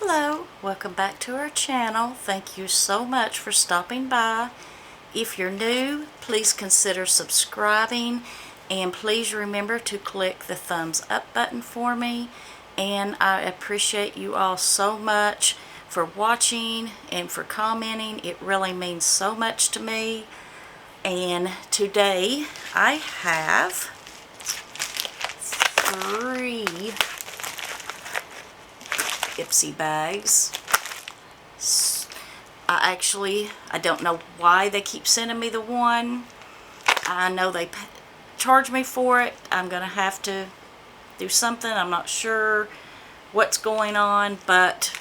Hello, welcome back to our channel. Thank you so much for stopping by. If you're new, please consider subscribing and please remember to click the thumbs up button for me. And I appreciate you all so much for watching and for commenting. It really means so much to me. And today I have 3 Ipsy bags. I don't know why they keep sending me the one. I know they charge me for it. I'm gonna have to do something. I'm not sure what's going on, but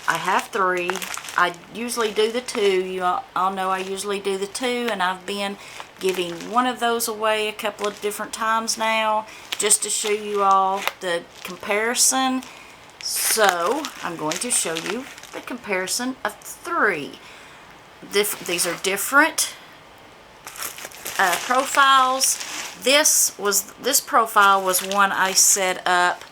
I have 3. I usually do the 2. You all know I usually do the 2, and I've been giving one of those away a couple of different times now, just to show you all the comparison. So I'm going to show you the comparison of 3. These are different profiles. This profile was one I set up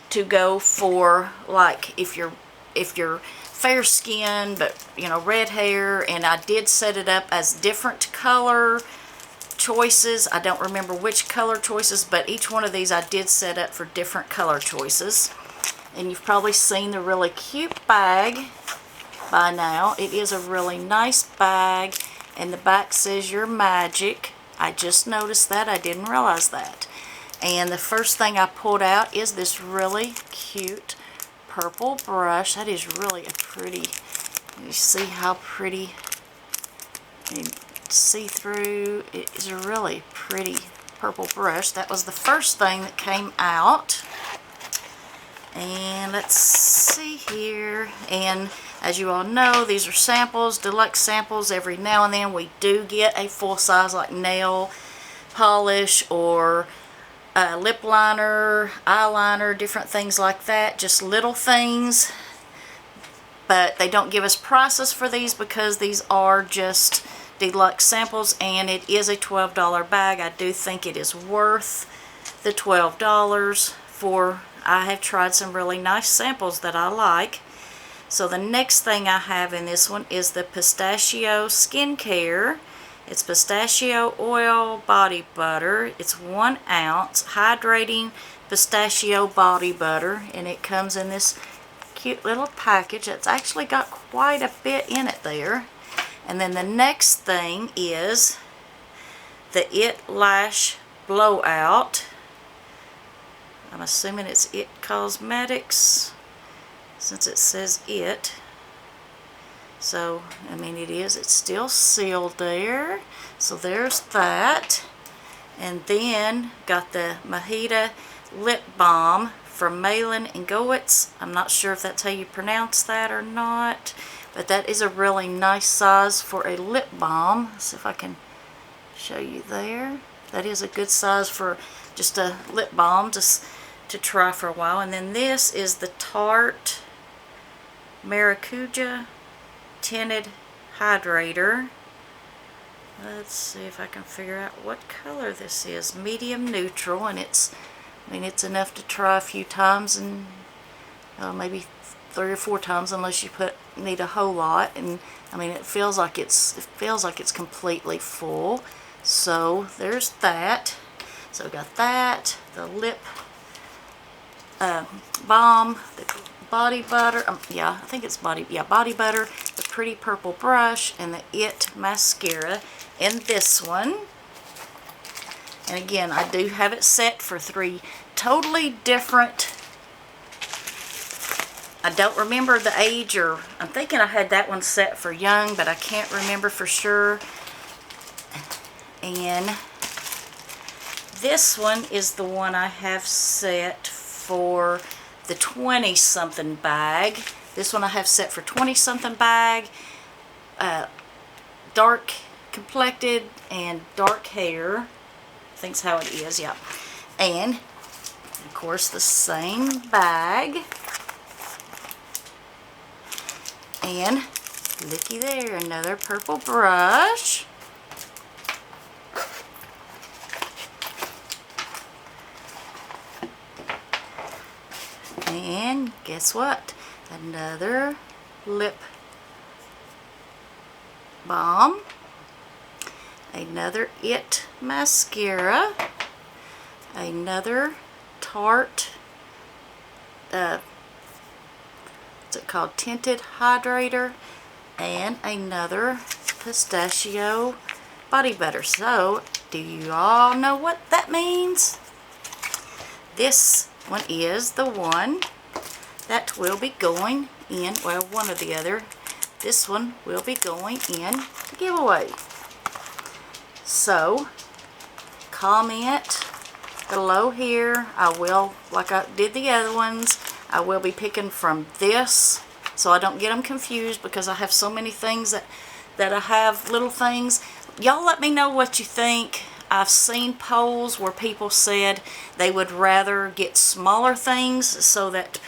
to go for, like, if you're fair skin but red hair, and I did set it up as different color choices. I don't remember which color choices, but each one of these I did set up for different color choices. And you've probably seen the really cute bag by now. It is a really nice bag, and the back says "You're magic." I just noticed that. I didn't realize that. And the first thing I pulled out is this really cute purple brush. That is really a pretty, you see how pretty, see through. It is a really pretty purple brush. That was the first thing that came out. And let's see here, and as you all know, these are samples, deluxe samples. Every now and then we do get a full size, like nail polish or lip liner, eyeliner, different things like that, just little things. But they don't give us prices for these because these are just deluxe samples, and it is a $12 bag. I do think it is worth the $12 for. I have tried some really nice samples that I like. So the next thing I have in this one is the pistachio skincare. It's pistachio oil body butter. It's 1 ounce hydrating pistachio body butter, and it comes in this cute little package. It's actually got quite a bit in it there. And then the next thing is the It Lash Blowout. I'm assuming it's It Cosmetics, since it says It. So, I mean, it's still sealed there. So there's that. And then got the Mahita Lip Balm from Malin and Goetz. I'm not sure if that's how you pronounce that or not, but that is a really nice size for a lip balm. Let's see if I can show you there. That is a good size for just a lip balm, just to try for a while. And then this is the Tarte Maracuja Tinted Hydrator. Let's see if I can figure out what color this is. Medium neutral, and it's enough to try a few times, and maybe 3 or 4 times, unless you need a whole lot. And it feels like it's completely full. So there's that. So we got that, the lip balm, the body butter, I think it's body butter, the pretty purple brush, and the It mascara in this one. And again, I do have it set for 3 totally different. I don't remember the age, or I'm thinking I had that one set for young, but I can't remember for sure. And this one is the one I have set for the 20-something bag. This one I have set for 20-something bag. Dark complected and dark hair. I think's how it is, yeah. And of course the same bag. And looky there, another purple brush. And guess what? another lip balm, another It mascara, another Tarte, what's it called, tinted hydrator, and another pistachio body butter. So, do you all know what that means? This one is the one that will be going in, well, one or the other. This one will be going in the giveaway. So, comment below here. I will, like I did the other ones, I will be picking from this, so I don't get them confused, because I have so many things that I have little things. Y'all let me know what you think. I've seen polls where people said they would rather get smaller things so that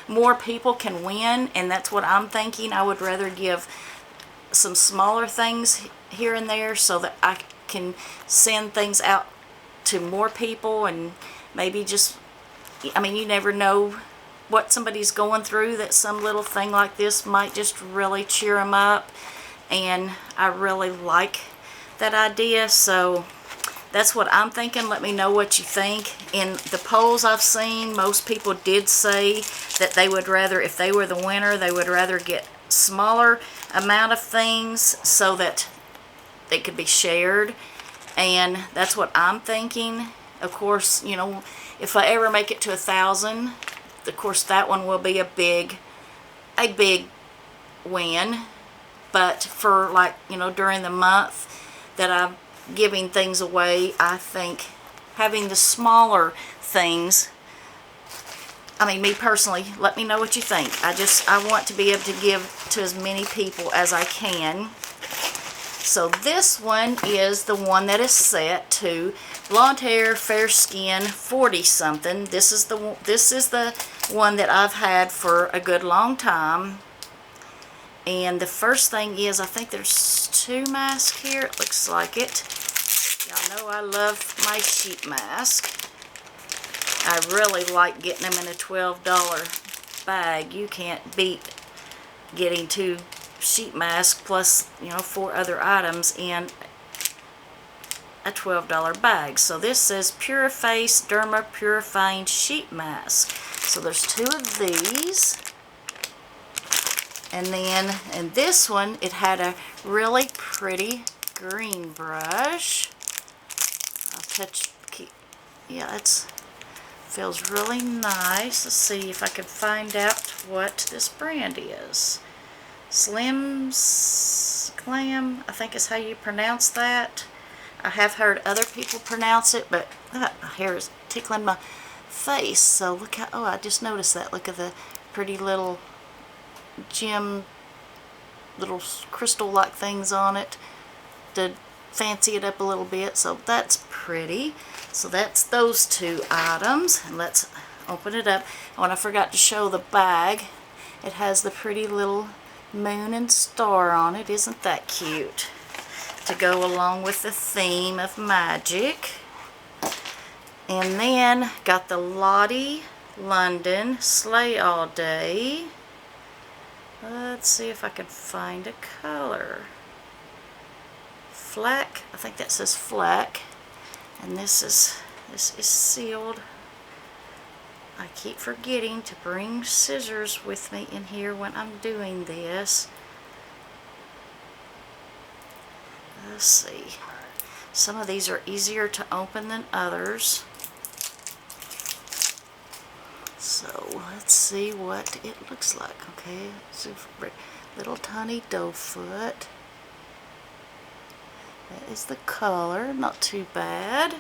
more people can win, and that's what I'm thinking. I would rather give some smaller things here and there so that I can send things out to more people, and maybe just, I mean, you never know what somebody's going through, that some little thing like this might just really cheer them up, and I really like that idea. So that's what I'm thinking. Let me know what you think. In the polls I've seen, most people did say that they would rather, if they were the winner, they would rather get smaller amount of things so that they could be shared. And that's what I'm thinking. Of course, you know, if I ever make it to 1,000, of course that one will be a big win. But for, like, you know, during the month that I'm giving things away, I think having the smaller things, I mean, me personally, let me know what you think. I want to be able to give to as many people as I can. So this one is the one that is set to blonde hair, fair skin, 40-something. This is the one that I've had for a good long time. And the first thing is, I think there's 2 masks here. It looks like it. Y'all know I love my sheet mask. I really like getting them in a $12 bag. You can't beat getting 2 sheet masks plus, you know, 4 other items in a $12 bag. So this says Puriface Derma Purifying Sheet Mask. So there's 2 of these. And then in this one, it had a really pretty green brush. I'll touch, yeah, it feels really nice. Let's see if I can find out what this brand is. Slim's Glam, I think is how you pronounce that. I have heard other people pronounce it, but my hair is tickling my face. So look how, oh, I just noticed that. Look at the pretty little gem, little crystal-like things on it to fancy it up a little bit. So that's pretty. So that's those 2 items. And let's open it up. Oh, and I forgot to show the bag. It has the pretty little moon and star on it. Isn't that cute? To go along with the theme of magic. And then got the Lottie London Slay All Day. Let's see if I can find a color. Fleck. I think that says Fleck. And this is sealed. I keep forgetting to bring scissors with me in here when I'm doing this. Let's see. Some of these are easier to open than others. So let's see what it looks like. Okay, it's a little tiny doe foot. That is the color, not too bad.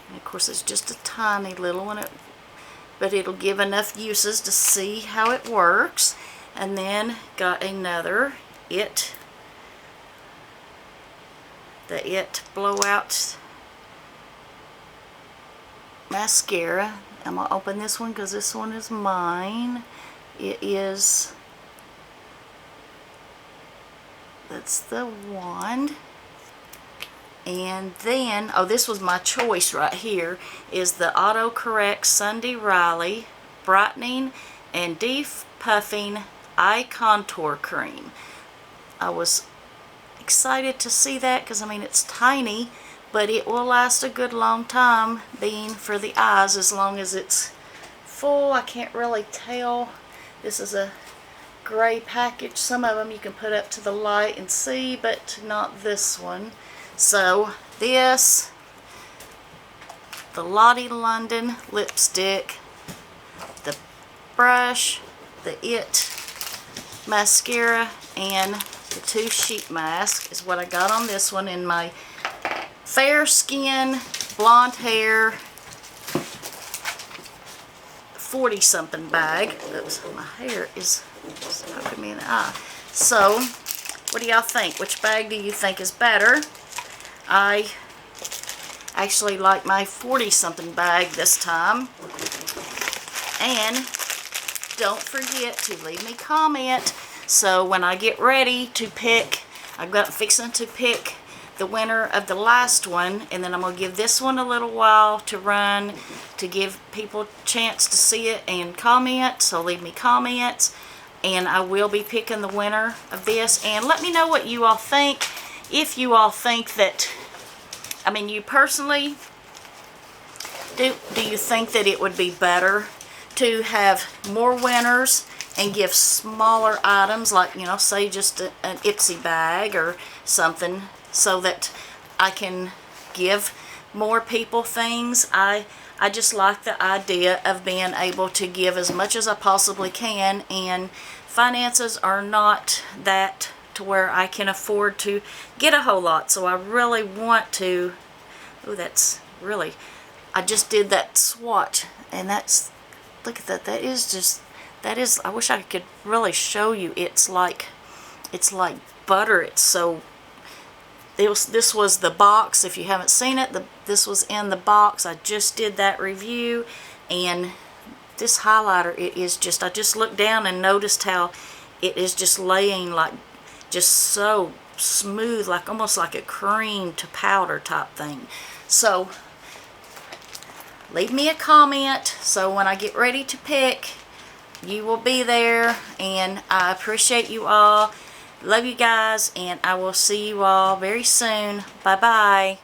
And of course it's just a tiny little one, but it'll give enough uses to see how it works. And then got another the It Blowout mascara. I'm going to open this one because this one is mine. It is, that's the wand. And then, oh, this was my choice right here, is the Autocorrect Sunday Riley Brightening and Depuffing Eye Contour Cream. I was excited to see that because, I mean, it's tiny, but it will last a good long time being for the eyes as long as it's full. I can't really tell. This is a gray package. Some of them you can put up to the light and see, but not this one. So this, the Lottie London lipstick, the brush, the It mascara, and the 2 sheet masks is what I got on this one in my fair skin, blonde hair, 40-something bag. Oops, my hair is poking me in the eye. So, what do y'all think? Which bag do you think is better? I actually like my 40-something bag this time. And don't forget to leave me a comment. So when I get ready to pick, I'm fixing to pick the winner of the last one, and then I'm going to give this one a little while to run to give people a chance to see it and comment. So leave me comments, and I will be picking the winner of this. And let me know what you all think. If you all think that, I mean, you personally, do you think that it would be better to have more winners and give smaller items, like, you know, say just an Ipsy bag or something, so that I can give more people things? I just like the idea of being able to give as much as I possibly can, and finances are not that to where I can afford to get a whole lot. So I really want to, oh, that's really, I just did that swatch, and that's, look at that, that is just, that is, I wish I could really show you. It's like butter. It's so, this was the box. If you haven't seen it, this was in the box. I just did that review, and this highlighter, it is just, I just looked down and noticed how it is just laying like, just so smooth, like almost like a cream to powder type thing. So leave me a comment, so when I get ready to pick, you will be there. And I appreciate you all. Love you guys, and I will see you all very soon. Bye bye.